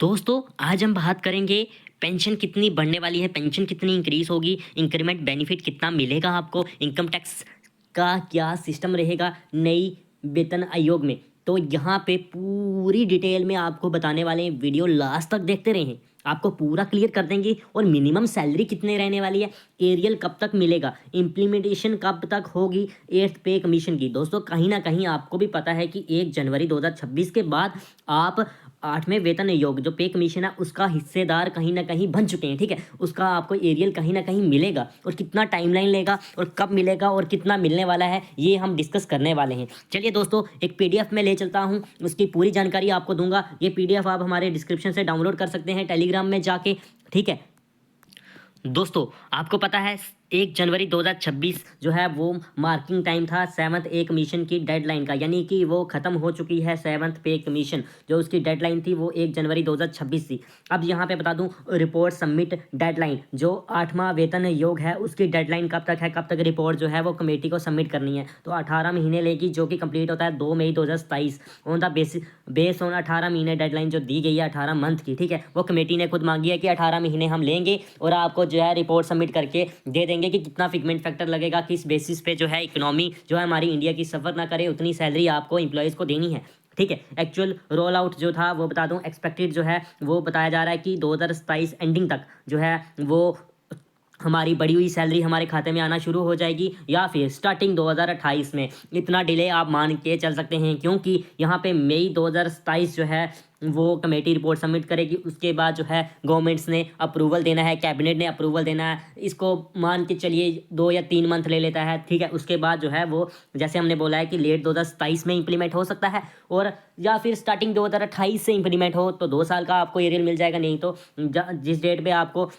दोस्तों आज हम बात करेंगे पेंशन कितनी बढ़ने वाली है, पेंशन कितनी इंक्रीज होगी, इंक्रीमेंट बेनिफिट कितना मिलेगा आपको, इनकम टैक्स का क्या सिस्टम रहेगा नई वेतन आयोग में। तो यहाँ पे पूरी डिटेल में आपको बताने वाले हैं, वीडियो लास्ट तक देखते रहें, आपको पूरा क्लियर कर देंगे। और मिनिमम सैलरी कितने रहने वाली है, एरियल कब तक मिलेगा, इम्प्लीमेंटेशन कब तक होगी एट्थ पे कमीशन की। दोस्तों कहीं ना कहीं आपको भी पता है कि 1 जनवरी 2026 के बाद आप 8वें वेतन आयोग जो पे कमीशन है उसका हिस्सेदार कहीं ना कहीं बन चुके हैं। ठीक है, उसका आपको एरियल कहीं ना कहीं मिलेगा, और कितना टाइमलाइन लेगा और कब मिलेगा और कितना मिलने वाला है ये हम डिस्कस करने वाले हैं। चलिए दोस्तों, एक पीडीएफ में ले चलता हूँ, उसकी पूरी जानकारी आपको दूंगा। ये पीडीएफ आप हमारे डिस्क्रिप्शन से डाउनलोड कर सकते हैं टेलीग्राम में जाके। ठीक है दोस्तों, आपको पता है 1 जनवरी 2026 जो है वो मार्किंग टाइम था 7th पे कमीशन की डेडलाइन का, यानी कि वो ख़त्म हो चुकी है 7th पे कमीशन। जो उसकी डेडलाइन थी वो 1 जनवरी 2026 थी। अब यहाँ पे बता दूँ, रिपोर्ट सबमिट डेडलाइन जो 8वां वेतन आयोग है उसकी डेडलाइन कब तक है, कब तक रिपोर्ट जो है वो कमेटी को सबमिट करनी है। तो 18 महीने लेगी, जो कि कंप्लीट होता है 2 मई 2027 ऑन द बेस ऑन 18 महीने डेडलाइन जो दी गई है 18 मंथ की। ठीक है, वो कमेटी ने खुद मांगी है कि 18 महीने हम लेंगे और आपको जो है रिपोर्ट सबमिट करके दे देंगे कि कितना फिगमेंट फैक्टर लगेगा, किस बेसिस पे जो है इकोनॉमी जो है हमारी इंडिया की सफ़र ना करे, उतनी सैलरी आपको एम्प्लॉयज़ को देनी है। ठीक है, एक्चुअल रोल आउट जो था वो बता दूं, एक्सपेक्टेड जो है वो बताया जा रहा है कि 2027 एंडिंग तक जो है वो हमारी बढ़ी हुई सैलरी हमारे खाते में आना शुरू हो जाएगी, या फिर स्टार्टिंग 2028 में। इतना डिले आप मान के चल सकते हैं, क्योंकि यहाँ पे मई 2027 जो है वो कमेटी रिपोर्ट सबमिट करेगी। उसके बाद जो है गवर्नमेंट्स ने अप्रूवल देना है, कैबिनेट ने अप्रूवल देना है, इसको मान के चलिए 2 या 3 मंथ ले लेता है। ठीक है, उसके बाद जो है वो जैसे हमने बोला है कि लेट 2027 में इंप्लीमेंट हो सकता है, और या फिर स्टार्टिंग 2028 से इंप्लीमेंट हो तो 2 साल का आपको एरियल मिल जाएगा। नहीं तो जिस डेट पे आपको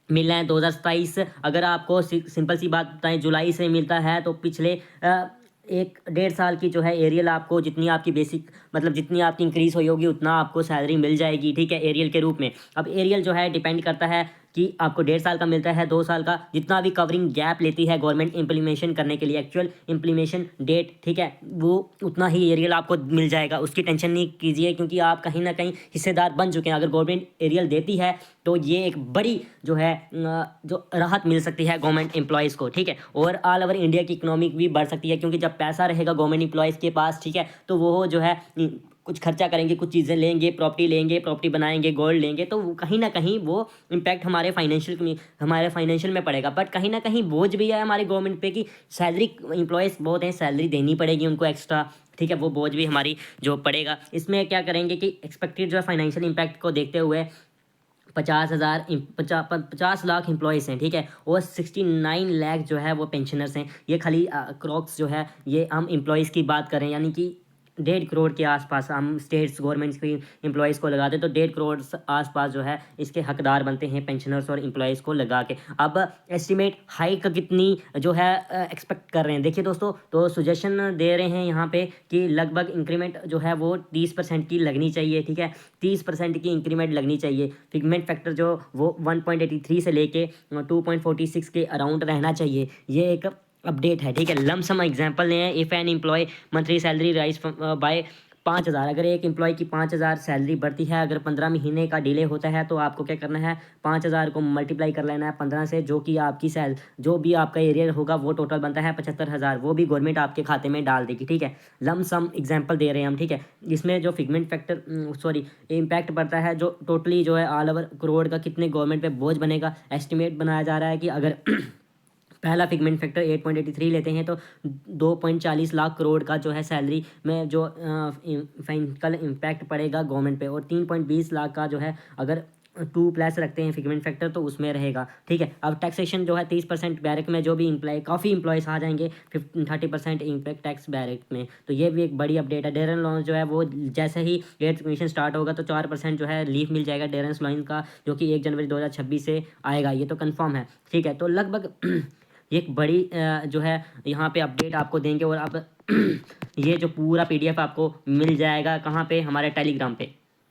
मिलना है 2027, अगर आपको सिंपल सी बात बताएं जुलाई से मिलता है तो पिछले 1 डेढ़ साल की जो है एरियल आपको जितनी आपकी बेसिक मतलब जितनी आपकी इंक्रीज हुई होगी उतना आपको सैलरी मिल जाएगी। ठीक है, एरियल के रूप में। अब एरियल जो है डिपेंड करता है कि आपको 1.5 साल का मिलता है, 2 साल का, जितना भी कवरिंग गैप लेती है गवर्नमेंट इम्प्लीमेशन करने के लिए, एक्चुअल इम्प्लीमेशन डेट। ठीक है, वो उतना ही एरियल आपको मिल जाएगा, उसकी टेंशन नहीं कीजिए, क्योंकि आप कहीं ना कहीं हिस्सेदार बन चुके हैं। अगर गवर्नमेंट एरियल देती है तो ये एक बड़ी जो है जो राहत मिल सकती है गवर्नमेंट एम्प्लॉयज़ को। ठीक है, और ऑल ओवर इंडिया की इकोनॉमिक भी बढ़ सकती है, क्योंकि जब पैसा रहेगा गवर्नमेंट एम्प्लॉयज़ के पास, ठीक है, तो वो जो है कुछ खर्चा करेंगे, कुछ चीज़ें लेंगे, प्रॉपर्टी बनाएंगे, गोल्ड लेंगे, तो कहीं ना कहीं वो इम्पैक्ट हमारे फाइनेंशियल में पड़ेगा। बट कहीं ना कहीं बोझ भी है हमारी गवर्नमेंट पे कि सैलरी एम्प्लॉयज़ बहुत हैं, सैलरी देनी पड़ेगी उनको एक्स्ट्रा। ठीक है, वो बोझ भी हमारी जो पड़ेगा। इसमें क्या करेंगे कि एक्सपेक्टेड जो है फाइनेंशियल इम्पैक्ट को देखते हुए 50 लाख एम्प्लॉयज़ हैं। ठीक है, और 69 लाख जो है वो पेंशनर्स हैं। ये खाली क्रॉक्स जो है ये हम एम्प्लॉयज़ की बात करें, यानी कि 1.5 करोड़ के आसपास हम स्टेट्स गवर्नमेंट्स की एम्प्लॉयज़ को लगाते तो 1.5 करोड़ आसपास जो है इसके हकदार बनते हैं पेंशनर्स और एम्प्लॉयज़ को लगा के। अब एस्टिमेट हाइक कितनी जो है एक्सपेक्ट कर रहे हैं, देखिए दोस्तों, तो सुजेशन दे रहे हैं यहाँ पे कि लगभग इंक्रीमेंट जो है वो 30% की लगनी चाहिए। ठीक है, 30% की इंक्रीमेंट लगनी चाहिए। फिगमेंट फैक्टर जो वो 1.83 से लेके 2.46 के अराउंड रहना चाहिए। ये एक अपडेट है। ठीक है, लमसम एग्जांपल ले हैं, if an employ monthly salary rise by 5,000, अगर एक एम्प्लॉय की 5,000 सैलरी बढ़ती है, अगर 15 महीने का डिले होता है तो आपको क्या करना है, 5,000 को मल्टीप्लाई कर लेना है 15 से, जो कि आपकी जो भी आपका एरियर होगा वो टोटल बनता है 75,000, वो भी गवर्नमेंट आपके खाते में डाल देगी। ठीक है, लमसम एग्जाम्पल दे रहे हैं हम। ठीक है, इसमें जो फिगमेंट फैक्टर इम्पैक्ट पड़ता है जो टोटली जो है ऑल ओवर करोड़ का कितने गवर्नमेंट पे बोझ बनेगा, एस्टिमेट बनाया जा रहा है कि अगर पहला फिगमेंट फैक्टर 8.83 लेते हैं तो 2.40 लाख करोड़ का जो है सैलरी में जो फाइनल इम्पैक्ट पड़ेगा गवर्नमेंट पे, और 3.20 लाख का जो है अगर 2+ रखते हैं फिगमेंट फैक्टर तो उसमें रहेगा। ठीक है, अब टैक्सेशन जो है 30% बैरक में जो भी काफ़ी इंप्लॉयज़ आ जाएंगे, 30% इम्पैक्ट टैक्स बैरक में। तो ये भी एक बड़ी अपडेट है। डेरेन लॉन्स जो है वो जैसे ही एट्थ कमीशन स्टार्ट होगा तो 4% जो है लीफ मिल जाएगा डेरेंस लॉन्स का, जो कि 1 जनवरी 2026 से आएगा, ये तो कन्फर्म है। ठीक है, तो लगभग एक बड़ी जो है यहाँ पे अपडेट आपको देंगे, और अब ये जो पूरा पीडीएफ आपको मिल जाएगा कहाँ पे, हमारे टेलीग्राम पे।